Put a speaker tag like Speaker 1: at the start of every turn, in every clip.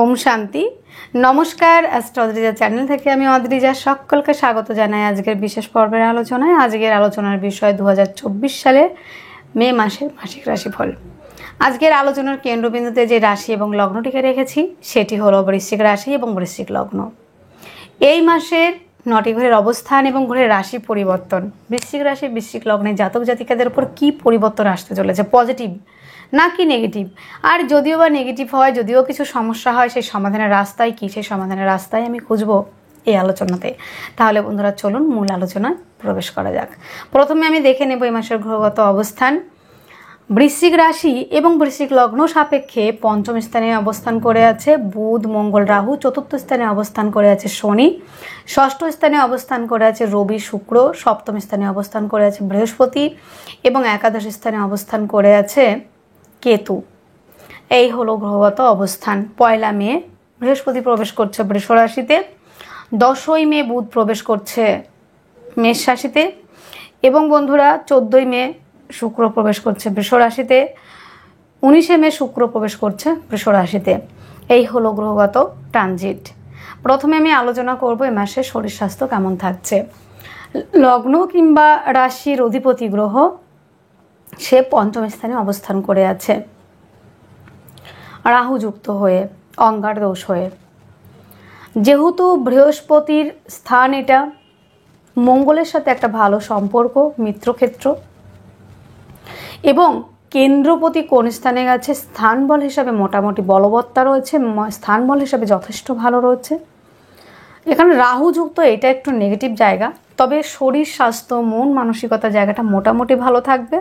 Speaker 1: ওম শান্তি। নমস্কার, অ্যাস্ট্রোলজিজা চ্যানেল থেকে আমি অদ্রিজা সকলকে স্বাগত জানাই আজকের বিশেষ পর্বের আলোচনায়। আজকের আলোচনার বিষয় 2024 সালের মে মাসের মাসিক রাশিফল। আজকের আলোচনার কেন্দ্রবিন্দুতে যে রাশি এবং লগ্নটিকে রেখেছি সেটি হলো বৃশ্চিক রাশি এবং বৃশ্চিক লগ্ন। এই মাসের 9টি ঘরের অবস্থান এবং ঘরের রাশি পরিবর্তন বৃশ্চিক রাশি বৃশ্চিক লগ্নের জাতক জাতিকাদের উপর কী পরিবর্তন আসতে চলেছে, পজিটিভ নাকি নেগেটিভ, আর যদিও বা নেগেটিভ হয়, যদিও কিছু সমস্যা হয়, সেই সমাধানের রাস্তায় কী, সেই সমাধানের রাস্তায় আমি খুঁজবো এই আলোচনাতে। তাহলে বন্ধুরা চলুন মূল আলোচনায় প্রবেশ করা যাক। প্রথমে আমি দেখে নেব এই মাসের গ্রহগত অবস্থান। বৃশ্চিক রাশি এবং বৃশ্চিক লগ্ন সাপেক্ষে পঞ্চম স্থানে অবস্থান করে আছে বুধ, মঙ্গল, রাহু। চতুর্থ স্থানে অবস্থান করে আছে শনি। ষষ্ঠ স্থানে অবস্থান করে আছে রবি, শুক্র। সপ্তম স্থানে অবস্থান করে আছে বৃহস্পতি এবং একাদশ স্থানে অবস্থান করে আছে কেতু। এই হলো গ্রহগত অবস্থান। 1 মে বৃহস্পতি প্রবেশ করছে বৃষ রাশিতে, 10 মে বুধ প্রবেশ করছে মেষ রাশিতে এবং বন্ধুরা 14 মে শুক্র প্রবেশ করছে বৃষ রাশিতে, 19 মে শুক্র প্রবেশ করছে বৃষ রাশিতে। এই হলো গ্রহগত ট্রানজিট। প্রথমে আমি আলোচনা করব এই মাসে শরীর স্বাস্থ্য কেমন থাকছে। লগ্ন কিংবা রাশির অধিপতি গ্রহ সে পঞ্চম স্থানে অবস্থান করে আছে রাহু যুক্ত হয়ে, অঙ্গার দোষ হয়ে। যেহেতু বৃহস্পতির স্থান এটা, মঙ্গলের সাথে একটা ভালো সম্পর্ক, মিত্রক্ষেত্র, এবং কেন্দ্রপতি কোন স্থানে গেছে, স্থান বল হিসাবে মোটামুটি বলবত্তা রয়েছে, স্থান বল হিসাবে যথেষ্ট ভালো রয়েছে। এখানে রাহু যুক্ত, এটা একটু নেগেটিভ জায়গা, তবে শরীর স্বাস্থ্য, মন মানসিকতা জায়গাটা মোটামুটি ভালো থাকবে।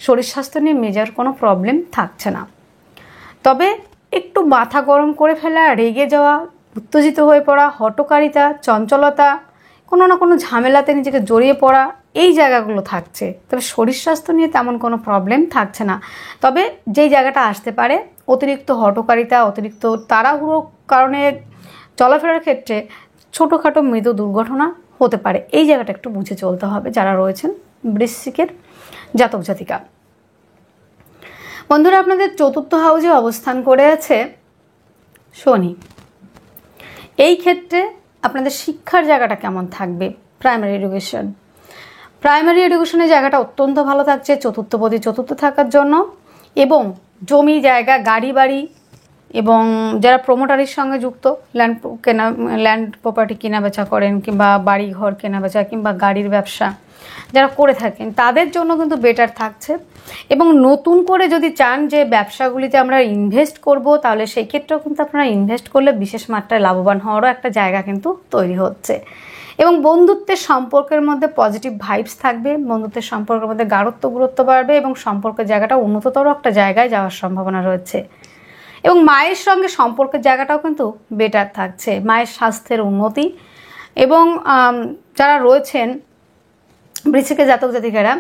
Speaker 1: শরীর স্বাস্থ্য নিয়ে মেজর কোনো প্রবলেম থাকছে না। তবে একটু মাথা গরম করে ফেলা, রেগে যাওয়া, উত্তেজিত হয়ে পড়া, হঠকারিতা, চঞ্চলতা, কোনো না কোনো ঝামেলাতে নিজেকে জড়িয়ে পড়া, এই জায়গাগুলো থাকছে। তবে শরীর স্বাস্থ্য নিয়ে তেমন কোনো প্রবলেম থাকছে না। তবে যেই জায়গাটা আসতে পারে, অতিরিক্ত হঠকারিতা, অতিরিক্ত তাড়াহুড়োর কারণে চলাফেরার ক্ষেত্রে ছোটোখাটো মৃদু দুর্ঘটনা হতে পারে। এই জায়গাটা একটু বুঝে চলতে হবে যারা রয়েছেন বৃশ্চিকের জাতক জাতিকা। বন্ধুরা, আপনাদের চতুর্থ হাউসে অবস্থান করে আছে শনি। এই ক্ষেত্রে আপনাদের শিক্ষার জায়গাটা কেমন থাকবে? প্রাইমারি এডুকেশনের জায়গাটা অত্যন্ত ভালো থাকছে চতুর্থপতি চতুর্থ থাকার জন্য, এবং জমি জায়গা, গাড়ি বাড়ি, এবং যারা প্রমোটারির সঙ্গে যুক্ত, ল্যান্ড প্রপার্টি কেনাবেচা করেন, কিংবা বাড়ি ঘর কেনাবেচা, কিংবা গাড়ির ব্যবসা যারা করে থাকেন, তাদের জন্য কিন্তু বেটার থাকছে। এবং নতুন করে যদি চান যে ব্যবসাগুলিতে আমরা ইনভেস্ট করব, তাহলে সেই ক্ষেত্রেও কিন্তু আপনারা ইনভেস্ট করলে বিশেষ মাত্রায় লাভবান হওয়ারও একটা জায়গা কিন্তু তৈরি হচ্ছে। এবং বন্ধুত্বের সম্পর্কের মধ্যে পজিটিভ ভাইবস থাকবে, বন্ধুত্বের সম্পর্কের মধ্যে গাঢ়ত্ব গুরুত্ব বাড়বে এবং সম্পর্কের জায়গাটা উন্নততর একটা জায়গায় যাওয়ার সম্ভাবনা রয়েছে। এবং মায়ের সঙ্গে সম্পর্কের জায়গাটাও কিন্তু বেটার থাকছে, মায়ের স্বাস্থ্যের উন্নতি। এবং যারা রয়েছেন বৃশ্চিকের জাতক জাতিকারা,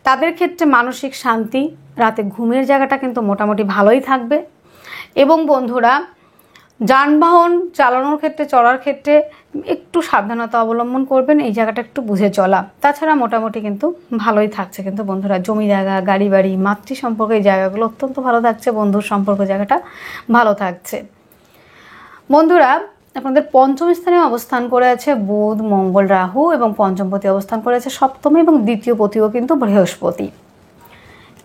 Speaker 1: তাদের ক্ষেত্রে মানসিক শান্তি, রাতে ঘুমের জায়গাটা কিন্তু মোটামুটি ভালোই থাকবে। এবং বন্ধুরা, যানবাহন চালানোর ক্ষেত্রে, চলার ক্ষেত্রে একটু সাবধানতা অবলম্বন করবেন, এই জায়গাটা একটু বুঝে চলা। তাছাড়া মোটামুটি কিন্তু ভালোই থাকছে। কিন্তু বন্ধুরা, জমি জায়গা, গাড়ি বাড়ি, মাতৃ সম্পর্কে এই জায়গাগুলো অত্যন্ত ভালো থাকছে, বন্ধুর সম্পর্ক জায়গাটা ভালো থাকছে। বন্ধুরা, আপনাদের পঞ্চম স্থানে অবস্থান করে আছে বুধ, মঙ্গল, রাহু, এবং পঞ্চমপতি অবস্থান করে আছে সপ্তমে, এবং দ্বিতীয় পতিও কিন্তু বৃহস্পতি।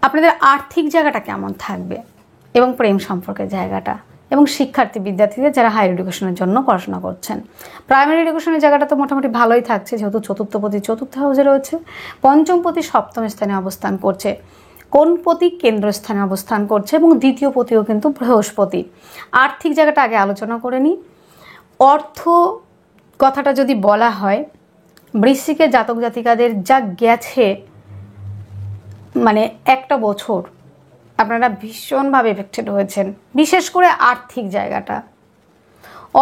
Speaker 1: আপনাদের আর্থিক জায়গাটা কেমন থাকবে, এবং প্রেম সম্পর্কের জায়গাটা, এবং শিক্ষার্থী বিদ্যার্থীদের যারা হায়ার এডুকেশনের জন্য পড়াশোনা করছেন। প্রাইমারি এডুকেশনের জায়গাটা তো মোটামুটি ভালোই থাকছে, যেহেতু চতুর্থপতি চতুর্থ হাউসে রয়েছে, পঞ্চমপতি সপ্তম স্থানে অবস্থান করছে, কোণপতি কেন্দ্রস্থানে অবস্থান করছে, এবং দ্বিতীয় পতিও কিন্তু বৃহস্পতি। আর্থিক জায়গাটা আগে আলোচনা করে নিই। অর্থ কথাটা যদি বলা হয়, বৃশ্চিকের জাতক জাতিকাদের যা গেছে, মানে একটা বছর আপনারা ভীষণভাবে এফেক্টেড হয়েছেন। বিশেষ করে আর্থিক জায়গাটা,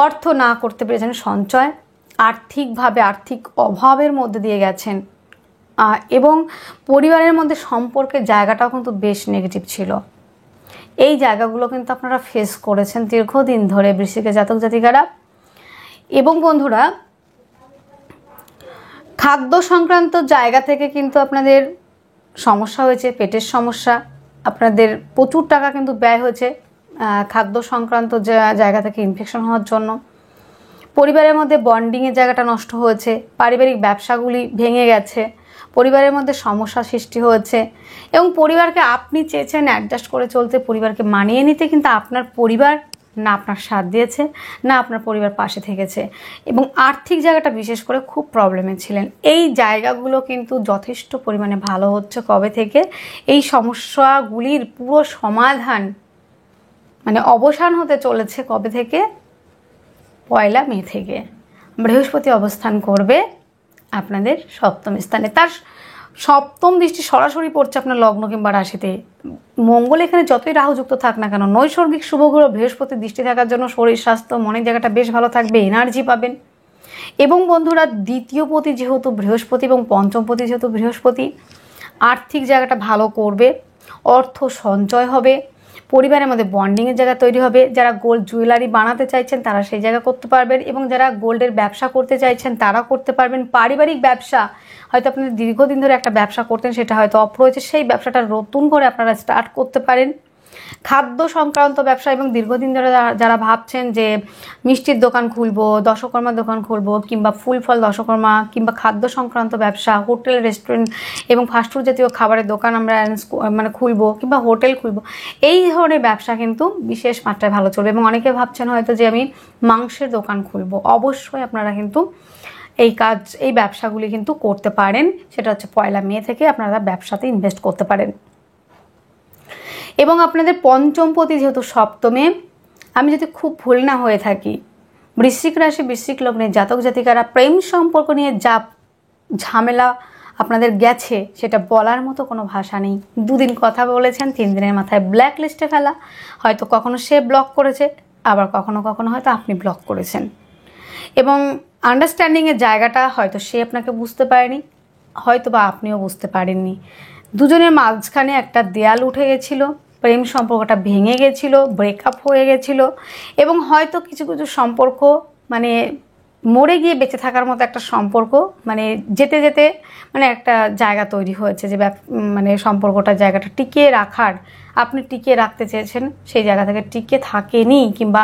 Speaker 1: অর্থ না করতে পেরেছেন সঞ্চয়, আর্থিকভাবে আর্থিক অভাবের মধ্যে দিয়ে গেছেন, এবং পরিবারের মধ্যে সম্পর্কের জায়গাটাও কিন্তু বেশ নেগেটিভ ছিল। এই জায়গাগুলো কিন্তু আপনারা ফেস করেছেন দীর্ঘদিন ধরে বৃশ্চিকের জাতক জাতিকারা। এবং বন্ধুরা, খাদ্য সংক্রান্ত জায়গা থেকে কিন্তু আপনাদের সমস্যা হয়েছে, পেটের সমস্যা, আপনাদের প্রচুর টাকা কিন্তু ব্যয় হয়েছে খাদ্য সংক্রান্ত জায়গা থেকে ইনফেকশন হওয়ার জন্য, পরিবারের মধ্যে বন্ডিংয়ের জায়গাটা নষ্ট হয়েছে, পারিবারিক ব্যবসাগুলি ভেঙে গেছে, পরিবারের মধ্যে সমস্যা সৃষ্টি হয়েছে এবং পরিবারকে আপনি চেয়েছেন অ্যাডজাস্ট করে চলতে, পরিবারকে মানিয়ে নিতে, কিন্তু আপনার পরিবার না আপনার সাথ দিয়েছে, না আপনার পরিবার পাশে থেকেছে এবং আর্থিক জায়গাটা বিশেষ করে খুব প্রবলেমে ছিলেন। এই জায়গাগুলো কিন্তু যথেষ্ট পরিমাণে ভালো হচ্ছে কবে থেকে, এই সমস্যাগুলির পুরো সমাধান মানে অবসান হতে চলেছে কবে থেকে, 1 মে থেকে। বৃহস্পতি অবস্থান করবে আপনাদের সপ্তম স্থানে, তার সপ্তম দৃষ্টি সরাসরি পড়ছে আপনার লগ্ন কিংবা রাশিতে। মঙ্গল এখানে যতই রাহুযুক্ত থাক না কেন, নৈসর্গিক শুভগ্রহ বৃহস্পতির দৃষ্টি থাকার জন্য শরীর স্বাস্থ্য মনের জায়গাটা বেশ ভালো থাকবে, এনার্জি পাবেন। এবং বন্ধুরা, দ্বিতীয় পতি যেহেতু বৃহস্পতি এবং পঞ্চম পতি যেহেতু বৃহস্পতি, আর্থিক জায়গাটা ভালো করবে, অর্থ সঞ্চয় হবে, পরিবারের মধ্যে বন্ডিংয়ের জায়গা তৈরি হবে। যারা গোল্ড জুয়েলারি বানাতে চাইছেন তারা সেই জায়গা করতে পারবেন এবং যারা গোল্ডের ব্যবসা করতে চাইছেন তারা করতে পারবেন। পারিবারিক ব্যবসা, হয়তো আপনাদের দীর্ঘদিন ধরে একটা ব্যবসা করতেন, সেটা হয়তো অফ রয়েছে, সেই ব্যবসাটা নতুন করে আপনারা স্টার্ট করতে পারেন। খাদ্য সংক্রান্ত ব্যবসা এবং দীর্ঘদিন ধরে যারা ভাবছেন যে মিষ্টির দোকান খুলবো, দশকর্মার দোকান খুলবো, কিংবা ফুল ফল দশকর্মা, কিংবা খাদ্য সংক্রান্ত ব্যবসা, হোটেল রেস্টুরেন্ট এবং ফাস্টফুড জাতীয় খাবারের দোকান আমরা খুলবো, কিংবা হোটেল খুলবো, এই ধরনের ব্যবসা কিন্তু বিশেষ মাত্রায় ভালো চলবে। এবং অনেকে ভাবছেন হয়তো যে আমি মাংসের দোকান খুলবো, অবশ্যই আপনারা কিন্তু এই ব্যবসাগুলি কিন্তু করতে পারেন। সেটা হচ্ছে 1 মে থেকে আপনারা ব্যবসাতে ইনভেস্ট করতে পারেন। এবং আপনাদের পঞ্চম পতি যেহেতু সপ্তমে, আমি যদি খুব ভুল না হয়ে থাকি, বৃশ্চিক রাশি বৃশ্চিক লগ্নের জাতক জাতিকারা প্রেম সম্পর্ক নিয়ে যা ঝামেলা আপনাদের গেছে সেটা বলার মতো কোনো ভাষা নেই। 2 দিন কথা বলেছেন, 3 দিনের মাথায় ব্ল্যাক লিস্টে ফেলা, হয়তো কখনো সে ব্লক করেছে, আবার কখনো কখনো হয়তো আপনি ব্লক করেছেন। এবং আন্ডারস্ট্যান্ডিংয়ের জায়গাটা হয়তো সে আপনাকে বুঝতে পারেনি, হয়তো বা আপনিও বুঝতে পারেননি। দুজনের মাঝখানে একটা দেয়াল উঠে গেছিলো, প্রেম সম্পর্কটা ভেঙে গেছিলো, ব্রেকআপ হয়ে গেছিলো এবং হয়তো কিছু কিছু সম্পর্ক মানে মরে গিয়ে বেঁচে থাকার মতো একটা সম্পর্ক, মানে যেতে যেতে মানে একটা জায়গা তৈরি হয়েছে যে মানে সম্পর্কটার জায়গাটা টিকিয়ে রাখার, আপনি টিকিয়ে রাখতে চেয়েছেন, সেই জায়গা থেকে টিকে থাকেনি কিংবা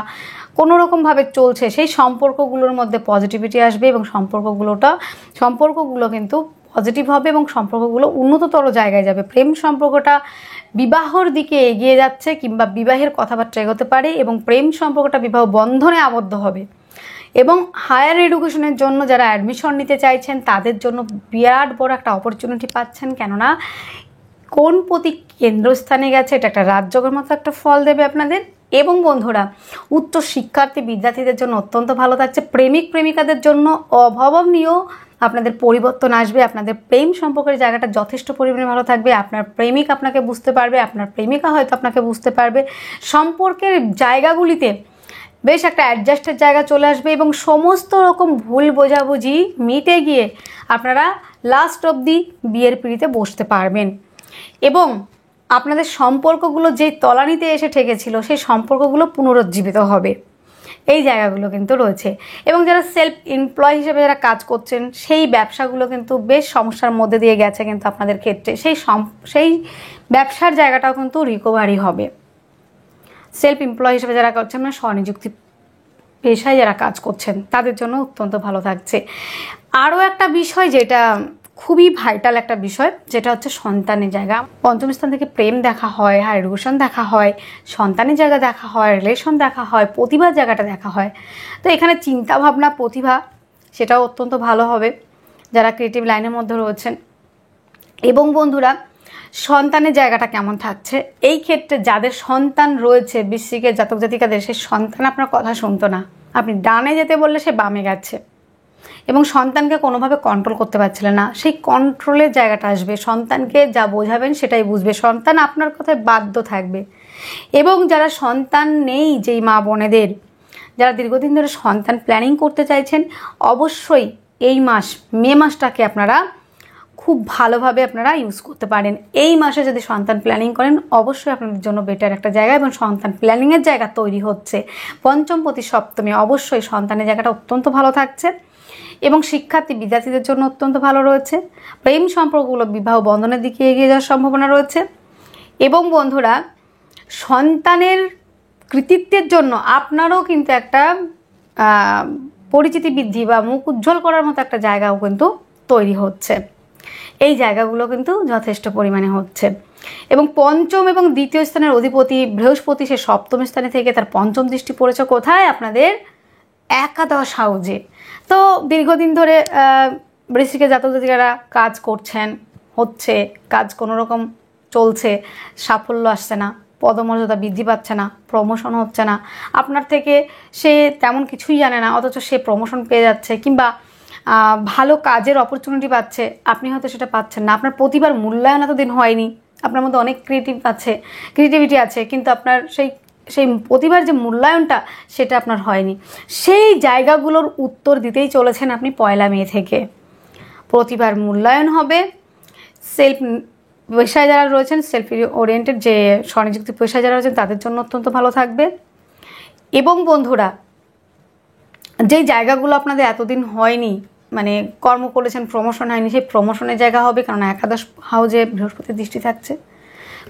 Speaker 1: কোনো রকমভাবে চলছে। সেই সম্পর্কগুলোর মধ্যে পজিটিভিটি আসবে এবং সম্পর্কগুলো কিন্তু পজিটিভ হবে এবং সম্পর্কগুলো উন্নততর জায়গায় যাবে। প্রেম সম্পর্কটা বিবাহর দিকে এগিয়ে যাচ্ছে কিংবা বিবাহের কথাবার্তা এগোতে পারে এবং প্রেম সম্পর্কটা বিবাহ বন্ধনে আবদ্ধ হবে। এবং হায়ার এডুকেশনের জন্য যারা অ্যাডমিশন নিতে চাইছেন তাদের জন্য বিরাট বড় একটা অপরচুনিটি পাচ্ছেন, কেননা কোন পতি কেন্দ্রস্থানে গেছে, এটা একটা রাজযোগের মতো একটা ফল দেবে আপনাদের। এবং বন্ধুরা, উচ্চ শিক্ষার্থী বিদ্যার্থীদের জন্য অত্যন্ত ভালো থাকছে। প্রেমিক প্রেমিকাদের জন্য অভাবনীয় আপনাদের পরিবর্তন আসবে। আপনাদের প্রেম সম্পর্কের জায়গাটা যথেষ্ট পরিমাণে ভালো থাকবে। আপনার প্রেমিক আপনাকে বুঝতে পারবে, আপনার প্রেমিকা হয়তো আপনাকে বুঝতে পারবে। সম্পর্কের জায়গাগুলিতে বেশ একটা অ্যাডজাস্টের জায়গা চলে আসবে এবং সমস্ত রকম ভুল বোঝাবুঝি মিটে গিয়ে আপনারা লাস্ট অবধি বিয়ের পিঁড়িতে বসতে পারবেন। এবং আপনাদের সম্পর্কগুলো যেই তলানিতে এসে ঠেকেছিল সেই সম্পর্কগুলো পুনরুজ্জীবিত হবে, এই জায়গাগুলো কিন্তু রয়েছে। এবং যারা সেলফ এমপ্লয় হিসেবে যারা কাজ করছেন সেই ব্যবসাগুলো কিন্তু বেশ সমস্যার মধ্যে দিয়ে গেছে, কিন্তু আপনাদের ক্ষেত্রে সেই ব্যবসার জায়গাটাও কিন্তু রিকভারি হবে। সেলফ এমপ্লয় হিসেবে যারা করছেন, মানে স্বনিযুক্তি পেশায় যারা কাজ করছেন তাদের জন্য অত্যন্ত ভালো থাকছে। আরও একটা বিষয় যেটা খুবই ভাইটাল একটা বিষয়, যেটা হচ্ছে সন্তানের জায়গা। পঞ্চম স্থান থেকে প্রেম দেখা হয়, হায়ার এডুকেশন দেখা হয়, সন্তানের জায়গা দেখা হয়, রিলেশন দেখা হয়, প্রতিভার জায়গাটা দেখা হয়। তো এখানে চিন্তা ভাবনা প্রতিভা সেটাও অত্যন্ত ভালো হবে যারা ক্রিয়েটিভ লাইনের মধ্যে রয়েছেন। এবং বন্ধুরা, সন্তানের জায়গাটা কেমন থাকছে, এই ক্ষেত্রে যাদের সন্তান রয়েছে বৃশ্চিকের জাতক জাতিকাদের, সেই সন্তান আপনার কথা শুনতো না, আপনি ডানে যেতে বললে সে বামে গেছে এবং সন্তানকে কোনোভাবে কন্ট্রোল করতে পারছিলেন না, সেই কন্ট্রোলের জায়গাটা আসবে। সন্তানকে যা বোঝাবেন সেটাই বুঝবে, সন্তান আপনার কথায় বাধ্য থাকবে। এবং যারা সন্তান নেই, যেই মা বোনেদের যারা দীর্ঘদিন ধরে সন্তান প্ল্যানিং করতে চাইছেন, অবশ্যই এই মে মাসটাকে আপনারা খুব ভালোভাবে আপনারা ইউজ করতে পারেন। এই মাসে যদি সন্তান প্ল্যানিং করেন অবশ্যই আপনাদের জন্য বেটার একটা জায়গা এবং সন্তান প্ল্যানিংয়ের জায়গা তৈরি হচ্ছে। পঞ্চম পতি সপ্তমে অবশ্যই সন্তানের জায়গাটা অত্যন্ত ভালো থাকছে এবং শিক্ষার্থী বিদ্যার্থীদের জন্য অত্যন্ত ভালো রয়েছে। প্রেম সম্পর্কগুলো বিবাহ বন্ধনের দিকে এগিয়ে যাওয়ার সম্ভাবনা রয়েছে। এবং বন্ধুরা, সন্তানের কৃতিত্বের জন্য আপনারও কিন্তু একটা পরিচিতি বৃদ্ধি বা মুখ উজ্জ্বল করার মতো একটা জায়গাও কিন্তু তৈরি হচ্ছে। এই জায়গাগুলো কিন্তু যথেষ্ট পরিমাণে হচ্ছে। এবং পঞ্চম এবং দ্বিতীয় স্থানের অধিপতি বৃহস্পতি সে সপ্তম স্থানে থেকে তার পঞ্চম দৃষ্টি পড়েছে কোথায়? আপনাদের একাদশ হাউজে। তো দীর্ঘদিন ধরে বৃশ্চিকের জাতক জাতিকারা কাজ করছেন, হচ্ছে কাজ কোনো রকম চলছে, সাফল্য আসছে না, পদমর্যাদা বৃদ্ধি পাচ্ছে না, প্রমোশন হচ্ছে না, আপনার থেকে সে তেমন কিছুই জানে না অথচ সে প্রমোশন পেয়ে যাচ্ছে, কিংবা ভালো কাজের অপরচুনিটি পাচ্ছে, আপনি হয়তো সেটা পাচ্ছেন না। আপনার প্রতিবার মূল্যায়ন এতদিন হয়নি, আপনার মধ্যে অনেক ক্রিয়েটিভিটি আছে, কিন্তু আপনার সেই প্রতিবার যে মূল্যায়নটা সেটা আপনার হয়নি। সেই জায়গাগুলোর উত্তর দিতেই চলেছেন আপনি 1 মে থেকে। প্রতিবার মূল্যায়ন হবে। সেলফ পেশায় যারা রয়েছেন, সেলফ ওরিয়েন্টেড যে স্বনিযুক্ত পেশায় যারা রয়েছেন তাদের জন্য অত্যন্ত ভালো থাকবে। এবং বন্ধুরা, যেই জায়গাগুলো আপনাদের এতদিন হয়নি, মানে কর্ম করেছেন প্রমোশন হয়নি, সেই প্রমোশনের জায়গা হবে, কারণ একাদশ হাউজে বৃহস্পতির দৃষ্টি থাকছে।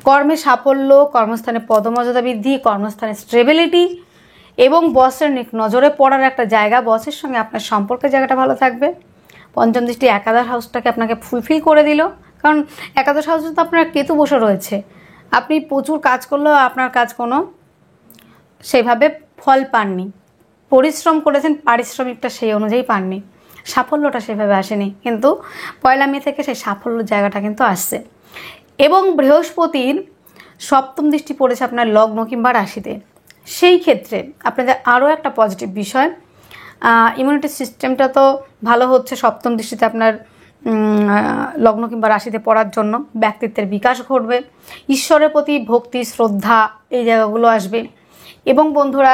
Speaker 1: কর্মে সাফল্য, কর্মস্থানে পদমর্যাদা বৃদ্ধি, কর্মস্থানে স্টেবিলিটি এবং বসের নজরে পড়ার একটা জায়গা, বসের সঙ্গে আপনার সম্পর্কের জায়গাটা ভালো থাকবে। পঞ্চম দৃষ্টি একাদশ হাউসটাকে আপনাকে ফুলফিল করে দিল, কারণ একাদশ হাউসে তো আপনার কেতু বসে রয়েছে। আপনি প্রচুর কাজ করলেও আপনার কাজ কোনো সেভাবে ফল পাননি, পরিশ্রম করেছেন, পারিশ্রমিকটা সেই অনুযায়ী পাননি, সাফল্যটা সেভাবে আসেনি, কিন্তু 1 মে থেকে সেই সাফল্য জায়গাটা কিন্তু আসছে। এবং বৃহস্পতির সপ্তম দৃষ্টি পড়েছে আপনার লগ্ন কিংবা রাশিতে। সেই ক্ষেত্রে আপনাদের আরও একটা পজিটিভ বিষয়, ইমিউনিটি সিস্টেমটা তো ভালো হচ্ছে সপ্তম দৃষ্টিতে আপনার লগ্ন কিংবা রাশিতে পড়ার জন্য। ব্যক্তিত্বের বিকাশ ঘটবে, ঈশ্বরের প্রতি ভক্তি শ্রদ্ধা এই জায়গাগুলো আসবে। এবং বন্ধুরা,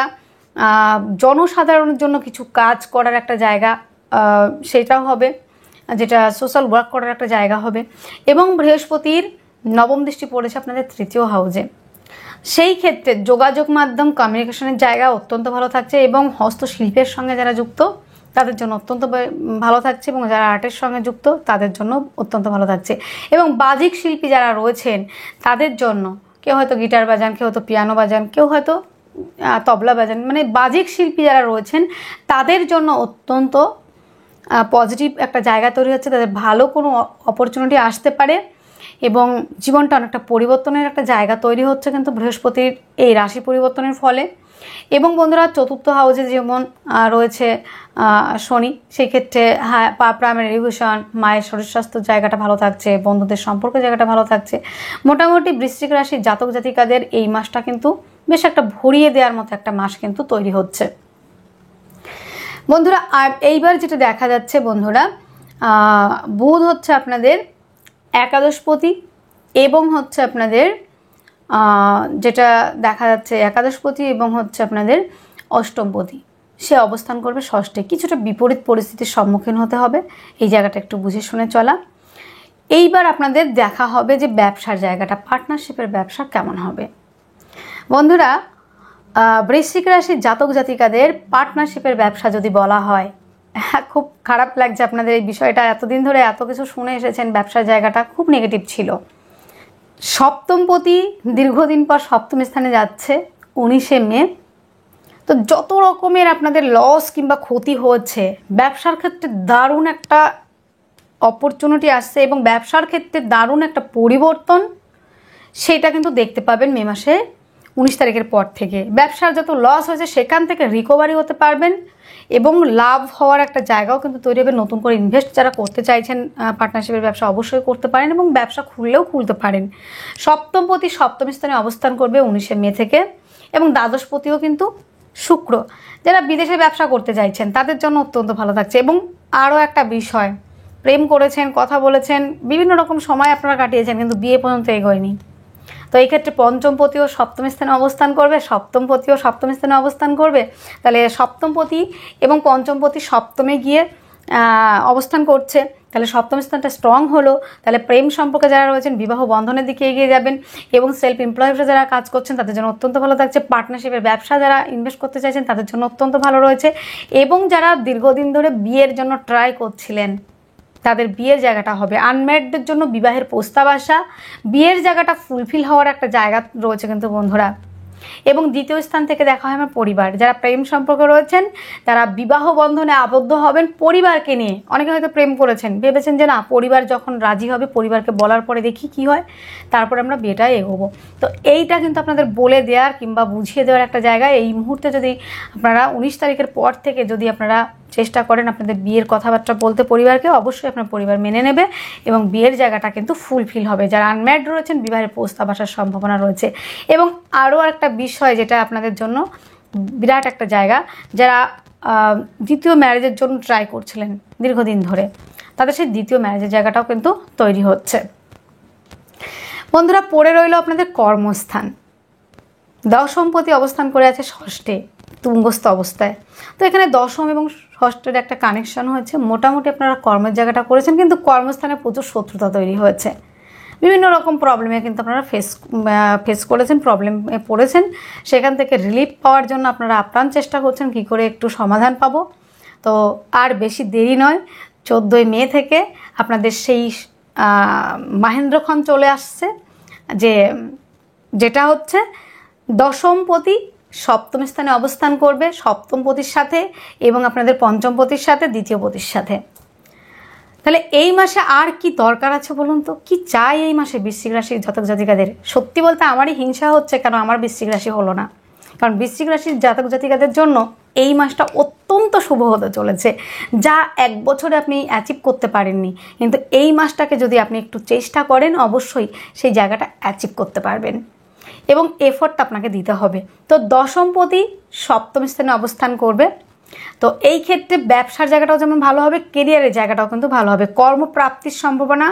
Speaker 1: জনসাধারণের জন্য কিছু কাজ করার একটা জায়গা সেটাও হবে, যেটা সোশ্যাল ওয়ার্ক করার একটা জায়গা হবে। এবং বৃহস্পতির নবম দৃষ্টি পড়েছে আপনাদের 3য় হাউজে। সেই ক্ষেত্রে যোগাযোগ মাধ্যম কমিউনিকেশনের জায়গা অত্যন্ত ভালো থাকছে। এবং হস্তশিল্পের সঙ্গে যারা যুক্ত তাদের জন্য অত্যন্ত ভালো থাকছে, এবং যারা আর্টের সঙ্গে যুক্ত তাদের জন্য অত্যন্ত ভালো থাকছে। এবং বাজিক শিল্পী যারা রয়েছেন তাদের জন্য, কেউ হয়তো গিটার বাজান, কেউ হয়তো পিয়ানো বাজান, কেউ হয়তো তবলা বাজান, মানে বাজিক শিল্পী যারা রয়েছেন তাদের জন্য অত্যন্ত পজিটিভ একটা জায়গা তৈরি হচ্ছে। তাদের ভালো কোনো অপরচুনিটি আসতে পারে এবং জীবনটা অনেকটা পরিবর্তনের একটা জায়গা তৈরি হচ্ছে কিন্তু বৃহস্পতির এই রাশি পরিবর্তনের ফলে। এবং বন্ধুরা, 4র্থ হাউসে যেমন রয়েছে শনি, সেই ক্ষেত্রে প্রাইমারি রিভিশন, মায়ের শরীর স্বাস্থ্য জায়গাটা ভালো থাকছে, বন্ধুদের সম্পর্কের জায়গাটা ভালো থাকছে। মোটামুটি বৃশ্চিক রাশির জাতক জাতিকাদের এই মাসটা কিন্তু বেশ একটা ভরিয়ে দেওয়ার মতো একটা মাস কিন্তু তৈরি হচ্ছে বন্ধুরা। আর এইবার যেটা দেখা যাচ্ছে বন্ধুরা, বুধ হচ্ছে আপনাদের একাদশপতি এবং হচ্ছে আপনাদের যেটা দেখা যাচ্ছে একাদশপতি এবং হচ্ছে আপনাদের অষ্টমপতি, সে অবস্থান করবে ষষ্ঠে। কিছুটা বিপরীত পরিস্থিতির সম্মুখীন হতে হবে, এই জায়গাটা একটু বুঝে শুনে চলা। এইবার আপনাদের দেখা হবে যে ব্যবসার জায়গাটা, পার্টনারশিপের ব্যবসা কেমন হবে বন্ধুরা। বৃশ্চিক রাশির জাতক জাতিকাদের পার্টনারশিপের ব্যবসা যদি বলা হয়, খুব খারাপ লাগছে আপনাদের এই বিষয়টা। এতদিন ধরে এত কিছু শুনে এসেছেন, ব্যবসার জায়গাটা খুব নেগেটিভ ছিল। সপ্তমপতি দীর্ঘদিন পর সপ্তম স্থানে যাচ্ছে 19 মে। তো যত রকমের আপনাদের লস কিংবা ক্ষতি হচ্ছে, ব্যবসার ক্ষেত্রে দারুণ একটা অপরচুনিটি আসছে এবং ব্যবসার ক্ষেত্রে দারুণ একটা পরিবর্তন, সেটা কিন্তু দেখতে পাবেন মে মাসে 19 তারিখের পর থেকে। ব্যবসার যত লস হয়েছে সেখান থেকে রিকভারি হতে পারবেন এবং লাভ হওয়ার একটা জায়গাও কিন্তু তৈরি হবে। নতুন করে ইনভেস্ট যারা করতে চাইছেন পার্টনারশিপের ব্যবসা অবশ্যই করতে পারেন এবং ব্যবসা খুললেও খুলতে পারেন। সপ্তমপতি সপ্তম স্থানে অবস্থান করবে 19 মে থেকে এবং দ্বাদশপতিও কিন্তু শুক্র। যারা বিদেশে ব্যবসা করতে চাইছেন তাদের জন্য অত্যন্ত ভালো থাকছে। এবং আরও একটা বিষয়, প্রেম করেছেন, কথা বলেছেন, বিভিন্ন রকম সময় আপনারা কাটিয়েছেন কিন্তু বিয়ে পর্যন্ত এগোয়নি। তো এই ক্ষেত্রে পঞ্চমপতিও সপ্তম স্থানে অবস্থান করবে, সপ্তমপতিও সপ্তম স্থানে অবস্থান করবে। তাহলে সপ্তমপতি এবং পঞ্চমপতি সপ্তমে গিয়ে অবস্থান করছে, তাহলে সপ্তম স্থানটা স্ট্রং হলো। তাহলে প্রেম সম্পর্কে যারা রয়েছেন বিবাহ বন্ধনের দিকে এগিয়ে যাবেন এবং সেলফ এমপ্লয়েডরা যারা কাজ করছেন তাদের জন্য অত্যন্ত ভালো থাকছে। পার্টনারশিপের ব্যবসা যারা ইনভেস্ট করতে চাইছেন তাদের জন্য অত্যন্ত ভালো রয়েছে এবং যারা দীর্ঘদিন ধরে বিয়ের জন্য ট্রাই করছিলেন তাদের বিয়ের জায়গাটা হবে। আনম্যারিডদের জন্য বিবাহের প্রস্তাব আসা, বিয়ের জায়গাটা ফুলফিল হওয়ার একটা জায়গা রয়েছে কিন্তু বন্ধুরা। এবং দ্বিতীয় স্থান থেকে দেখা হয় আমার পরিবার। যারা প্রেম সম্পর্কে রয়েছেন তারা বিবাহ বন্ধনে আবদ্ধ হবেন পরিবারকে নিয়ে। অনেকে হয়তো প্রেম করেছেন, ভেবেছেন যে না পরিবার যখন রাজি হবে, পরিবারকে বলার পরে দেখি কি হয়, তারপরে আমরা বিয়েটায় এগোবো। তো এইটা কিন্তু আপনাদের বলে দেওয়ার কিংবা বুঝিয়ে দেওয়ার একটা জায়গা। এই মুহূর্তে যদি আপনারা 19 তারিখের পর থেকে যদি আপনারা চেষ্টা করেন আপনাদের বিয়ের কথাবার্তা বলতে পরিবারকে, অবশ্যই আপনার পরিবার মেনে নেবে এবং বিয়ের জায়গাটা কিন্তু ফুলফিল হবে। যারা আনম্যারিড রয়েছেন বিবাহের প্রস্তাব আসার সম্ভাবনা রয়েছে। এবং আরও একটা বিষয় যেটা আপনাদের জন্য বিরাট একটা জায়গা, যারা দ্বিতীয় ম্যারেজের জন্য ট্রাই করছিলেন দীর্ঘদিন ধরে, তাদের সেই দ্বিতীয় ম্যারেজের জায়গাটাও কিন্তু তৈরি হচ্ছে। বন্ধুরা, পড়ে রইল আপনাদের কর্মস্থান। দশমপতি অবস্থান করে আছে ষষ্ঠে তুঙ্গস্থ অবস্থায়। তো এখানে দশম এবং ষষ্ঠের একটা কানেকশন হয়েছে। মোটামুটি আপনারা কর্মের জায়গাটা করেছেন, কিন্তু কর্মস্থানে প্রচুর শত্রুতা তৈরি হয়েছে। বিভিন্ন রকম প্রবলেমে কিন্তু আপনারা ফেস করেছেন, প্রবলেমে পড়েছেন। সেখান থেকে রিলিফ পাওয়ার জন্য আপনারা আপ্রাণ চেষ্টা করছেন কী করে একটু সমাধান পাবো। তো আর বেশি দেরি নয়, 14ই মে থেকে আপনাদের সেই মাহেন্দ্রক্ষণ চলে আসছে, যেটা হচ্ছে দশমপতি সপ্তম স্থানে অবস্থান করবে সপ্তম পতির সাথে এবং আপনাদের পঞ্চম পতির সাথে, দ্বিতীয় পতির সাথে। তাহলে এই মাসে আর কি দরকার আছে বলুন তো? কি চাই এই মাসে বৃশ্চিক রাশির জাতক জাতিকাদের? সত্যি বলতে আমারই হিংসা হচ্ছে কেন আমার বৃশ্চিক রাশি হলো না। কারণ বৃশ্চিক রাশির জাতক জাতিকাদের জন্য এই মাসটা অত্যন্ত শুভ হতে চলেছে, যা এক বছরে আপনি অ্যাচিভ করতে পারেননি। কিন্তু এই মাসটাকে যদি আপনি একটু চেষ্টা করেন, অবশ্যই সেই জায়গাটা অ্যাচিভ করতে পারবেন এবং এফোর্ট আপনাকে দিতে হবে। তো দশমপতি সপ্তম স্থানে অবস্থান করবে। তো এই ক্ষেত্রে ব্যবসার জায়গাটাও যেমন ভালো হবে, কেরিয়ারের জায়গাটাও কিন্তু ভালো হবে, কর্মপ্রাপ্তির সম্ভাবনা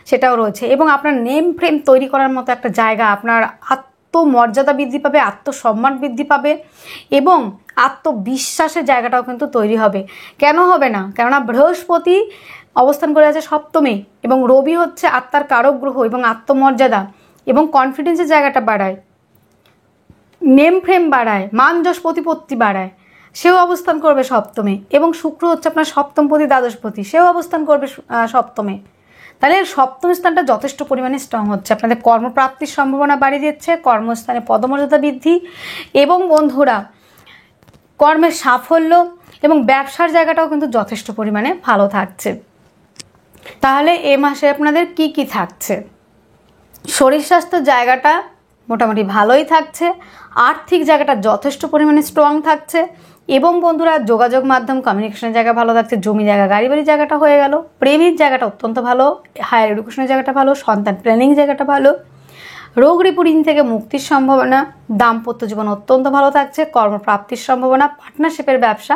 Speaker 1: সেটাও রয়েছে এবং আপনার নেম ফ্রেম তৈরি করার মতো একটা জায়গা, আপনার আত্মমর্যাদা বৃদ্ধি পাবে, আত্মসম্মান বৃদ্ধি পাবে এবং আত্মবিশ্বাসের জায়গাটাও কিন্তু তৈরি হবে। কেন হবে না? কেননা বৃহস্পতি অবস্থান করে আছে সপ্তমে এবং রবি হচ্ছে আত্মার কারক গ্রহ এবং আত্মমর্যাদা এবং কনফিডেন্সের জায়গাটা বাড়ায়, নেম ফ্রেম বাড়ায়, মান যশ প্রতিপত্তি বাড়ায়। সেও অবস্থান করবে সপ্তমে এবং শুক্র হচ্ছে আপনার সপ্তমপতি দ্বাদশপতি, সেও অবস্থান করবে সপ্তমে। তাহলে সপ্তম স্থানটা যথেষ্ট পরিমাণে স্ট্রং হচ্ছে, আপনাদের কর্মপ্রাপ্তির সম্ভাবনা বাড়িয়ে দিচ্ছে, কর্মস্থানে পদমর্যাদা বৃদ্ধি এবং বন্ধুরা কর্মের সাফল্য এবং ব্যবসার জায়গাটাও কিন্তু যথেষ্ট পরিমাণে ভালো থাকছে। তাহলে এ মাসে আপনাদের কি কি থাকছে? শরীর স্বাস্থ্য জায়গাটা মোটামুটি ভালোই থাকছে, আর্থিক জায়গাটা যথেষ্ট পরিমাণে স্ট্রং থাকছে এবং বন্ধুরা যোগাযোগ মাধ্যম কমিউনিকেশনের জায়গা ভালো থাকছে, জমি জায়গা গাড়ি বাড়ির জায়গাটা হয়ে গেল, প্রেমের জায়গাটা অত্যন্ত ভালো, হায়ার এডুকেশনের জায়গাটা ভালো, সন্তান প্ল্যানিং জায়গাটা ভালো, রোগ রিপুরিন থেকে মুক্তির সম্ভাবনা, দাম্পত্য জীবন অত্যন্ত ভালো থাকছে, কর্মপ্রাপ্তির সম্ভাবনা, পার্টনারশিপের ব্যবসা,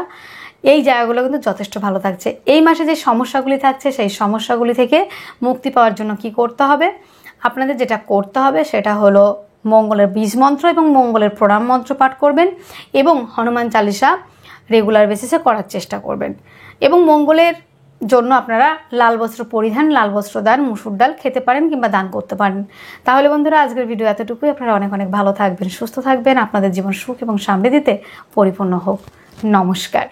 Speaker 1: এই জায়গাগুলো কিন্তু যথেষ্ট ভালো থাকছে। এই মাসে যে সমস্যাগুলি থাকছে সেই সমস্যাগুলি থেকে মুক্তি পাওয়ার জন্য কি করতে হবে? আপনাদের যেটা করতে হবে সেটা হলো মঙ্গলের বীজ মন্ত্র এবং মঙ্গলের প্রণাম মন্ত্র পাঠ করবেন এবং হনুমান চালিসা রেগুলার বেসিসে করার চেষ্টা করবেন এবং মঙ্গলের জন্য আপনারা লাল বস্ত্র পরিধান, লাল বস্ত্র দান, মুসুর ডাল খেতে পারেন কিংবা দান করতে পারেন। তাহলে বন্ধুরা আজকের ভিডিও এতটুকুই। আপনারা অনেক অনেক ভালো থাকবেন, সুস্থ থাকবেন, আপনাদের জীবন সুখ এবং সমৃদ্ধিতে পরিপূর্ণ হোক। নমস্কার।